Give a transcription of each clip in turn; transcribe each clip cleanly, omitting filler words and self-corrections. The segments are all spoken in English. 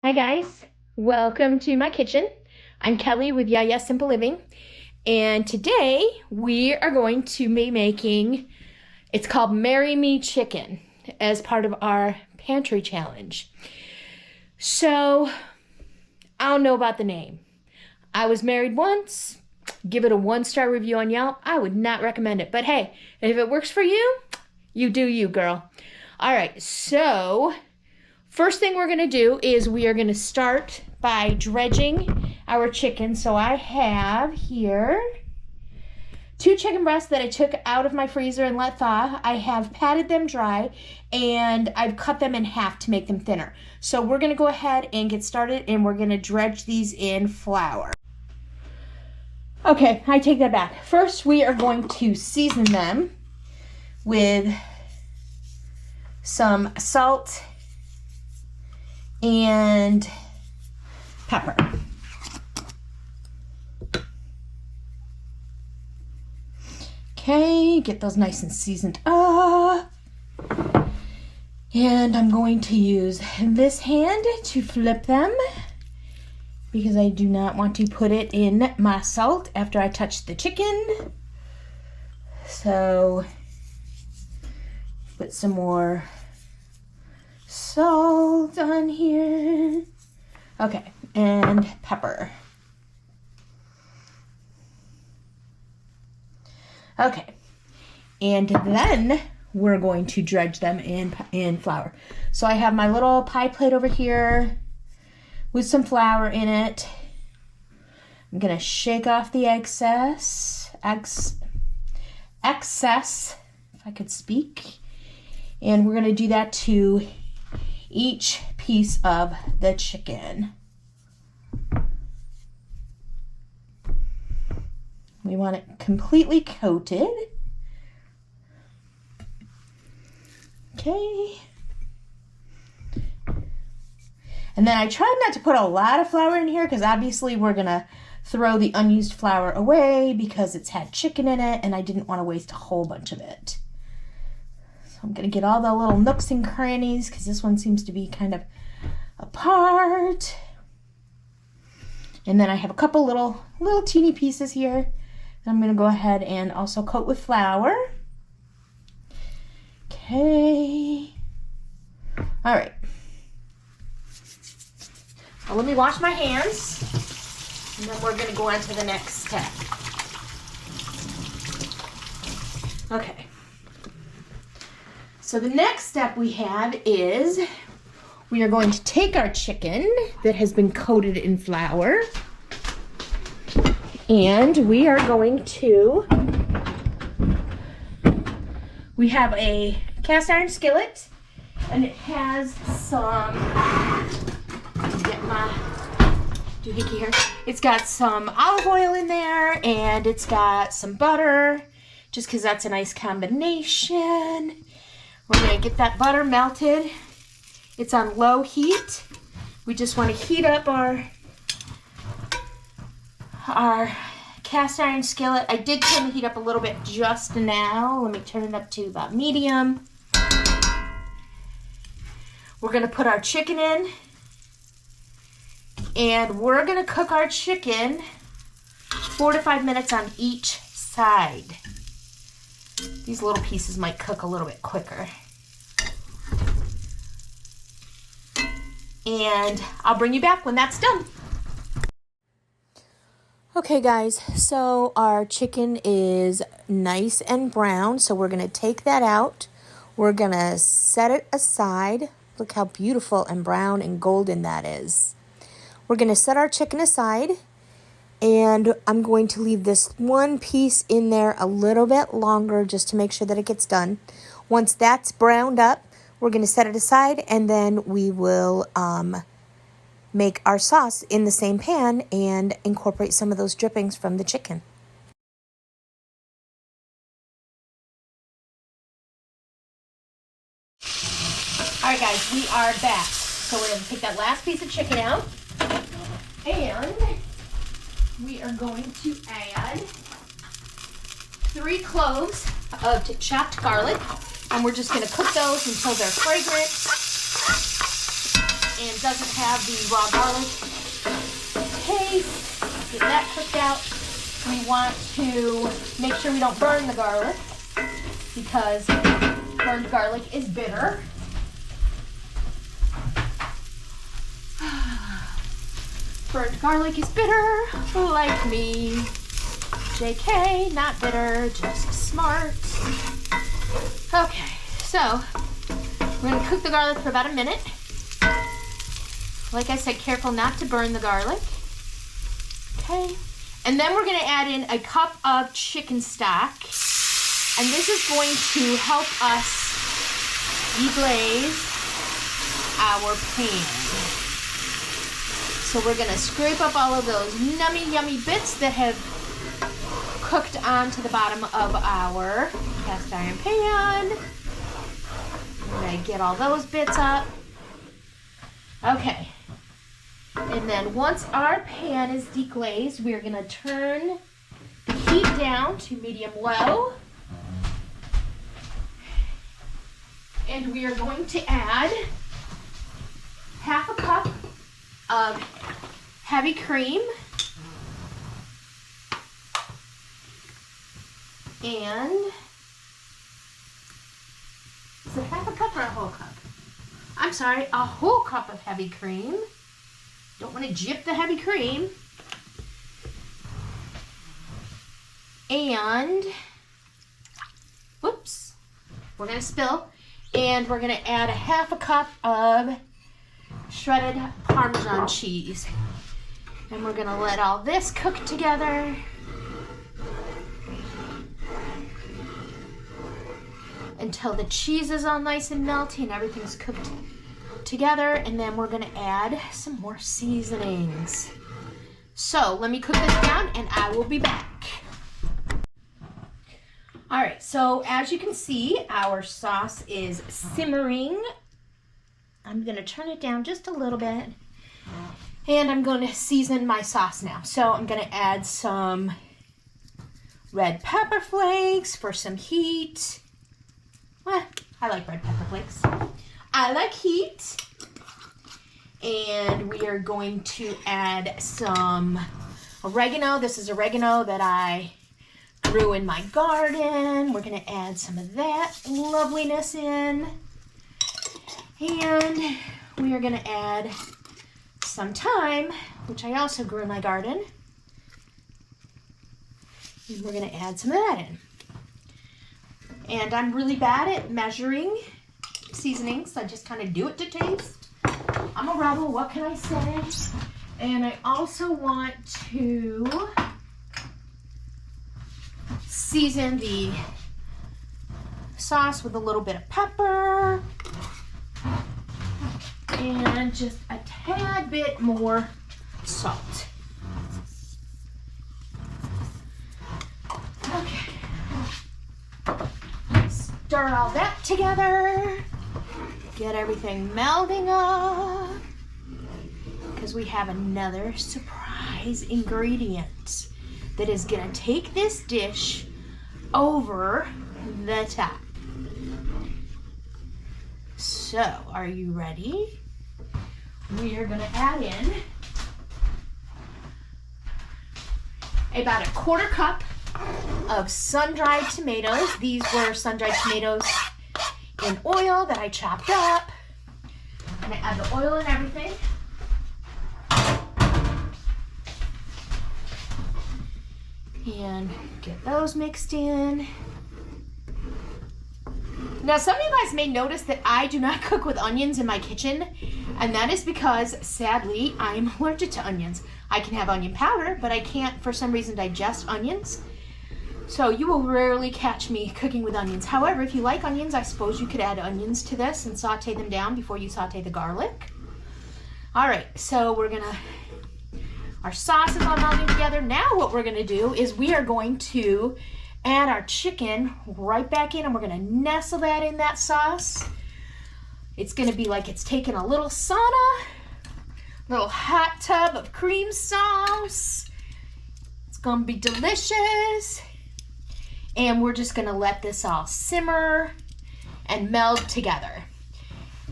Hi guys, welcome to my kitchen. I'm Kelly with Yeah Simple Living, and today we are going to be making, it's called Marry Me Chicken, as part of our pantry challenge. So, I don't know about the name. I was married once, give it a 1-star review on Yelp. I would not recommend it, but hey, if it works for you, you do you, girl. All right, so first thing we're gonna do is we are gonna start by dredging our chicken. So I have here 2 chicken breasts that I took out of my freezer and let thaw. I have patted them dry and I've cut them in half to make them thinner. So we're gonna go ahead and get started, and we're gonna dredge these in flour. Okay, I take that back. First, we are going to season them with some salt and pepper. Okay, get those nice and seasoned up. And I'm going to use this hand to flip them because I do not want to put it in my salt after I touch the chicken. So, put some more salt on here. Okay, and pepper. Okay, and then we're going to dredge them in flour. So I have my little pie plate over here with some flour in it. I'm gonna shake off the excess, if I could speak. And we're gonna do that to each piece of the chicken. We want it completely coated. Okay. And then I tried not to put a lot of flour in here because obviously we're gonna throw the unused flour away because it's had chicken in it and I didn't want to waste a whole bunch of it. So I'm gonna get all the little nooks and crannies because this one seems to be kind of apart. And then I have a couple little teeny pieces here. I'm going to go ahead and also coat with flour. Okay. All right. So let me wash my hands, and then we're going to go on to the next step. Okay. So the next step we have is we are going to take our chicken that has been coated in flour, and we are going to, we have a cast iron skillet, and it has some, get my doohickey here. It's got some olive oil in there, and it's got some butter, just because that's a nice combination. We're going to get that butter melted. It's on low heat. We just want to heat up our cast iron skillet. I did turn the heat up a little bit just now. Let me turn it up to about medium. We're going to put our chicken in, and we're going to cook our chicken 4 to 5 minutes on each side. These little pieces might cook a little bit quicker. And I'll bring you back when that's done. Okay guys, so our chicken is nice and brown, so we're going to take that out. We're going to set it aside. Look how beautiful and brown and golden that is. We're going to set our chicken aside, and I'm going to leave this one piece in there a little bit longer just to make sure that it gets done. Once that's browned up, we're going to set it aside, and then we will make our sauce in the same pan and incorporate some of those drippings from the chicken. All right guys, we are back. So we're going to take that last piece of chicken out, and we are going to add 3 cloves of chopped garlic, and we're just going to cook those until they're fragrant. and doesn't have the raw garlic taste. Get that cooked out. We want to make sure we don't burn the garlic because burned garlic is bitter. Burnt garlic is bitter, like me. JK, not bitter, just smart. Okay, so we're gonna cook the garlic for about a minute. Like I said, careful not to burn the garlic. Okay, and then we're gonna add in a cup of chicken stock. And this is going to help us deglaze our pan. So we're gonna scrape up all of those yummy bits that have cooked onto the bottom of our cast iron pan. We're gonna get all those bits up. Okay. And then once our pan is deglazed, we're gonna turn the heat down to medium-low. And we are going to add half a cup of heavy cream and is it half a cup or a whole cup? I'm sorry, a whole cup of heavy cream. Don't want to jip the heavy cream. And whoops, we're gonna spill. And we're gonna add a half a cup of shredded Parmesan cheese. And we're gonna let all this cook together. Until the cheese is all nice and melty and everything's cooked together. And then we're gonna add some more seasonings. So let me cook this down and I will be back. All right, so as you can see, our sauce is simmering. I'm gonna turn it down just a little bit. And I'm gonna season my sauce now. So I'm gonna add some red pepper flakes for some heat. Well, I like red pepper flakes. I like heat. And we are going to add some oregano. This is oregano that I grew in my garden. We're gonna add some of that loveliness in. And we are gonna add some thyme, which I also grew in my garden. And we're gonna add some of that in. And I'm really bad at measuring seasonings. I just kind of do it to taste. I'm a rebel, what can I say? And I also want to season the sauce with a little bit of pepper and just a tad bit more salt. Okay. Stir all that together. Get everything melding up because we have another surprise ingredient that is gonna take this dish over the top. So, are you ready? We are gonna add in about a quarter cup of sun-dried tomatoes. These were sun-dried tomatoes in oil that I chopped up. I'm gonna add the oil and everything. And get those mixed in. Now, some of you guys may notice that I do not cook with onions in my kitchen, and that is because, sadly, I'm allergic to onions. I can have onion powder, but I can't, for some reason, digest onions. So you will rarely catch me cooking with onions. However, if you like onions, I suppose you could add onions to this and saute them down before you saute the garlic. All right, so our sauce is all melding together. Now what we're gonna do is we are going to add our chicken right back in and we're gonna nestle that in that sauce. It's gonna be like it's taken a little sauna, little hot tub of cream sauce. It's gonna be delicious. And we're just gonna let this all simmer and meld together.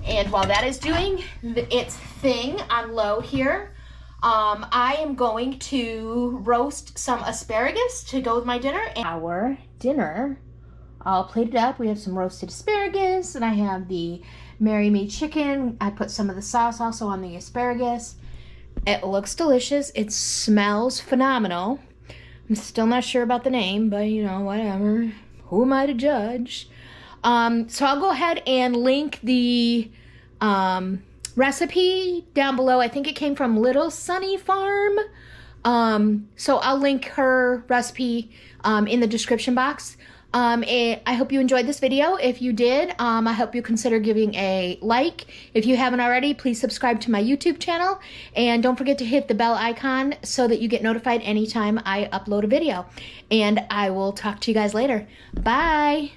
And while that is doing its thing on low here, I am going to roast some asparagus to go with my dinner. And our dinner all plated up. We have some roasted asparagus, and I have the Marry Me chicken. I put some of the sauce also on the asparagus. It looks delicious. It smells phenomenal. I'm still not sure about the name, but you know, whatever. Who am I to judge? So I'll go ahead and link the recipe down below. I think it came from Little Sunny Farm. So I'll link her recipe in the description box. I hope you enjoyed this video. If you did, I hope you consider giving a like. If you haven't already, please subscribe to my YouTube channel. And don't forget to hit the bell icon so that you get notified anytime I upload a video. And I will talk to you guys later. Bye!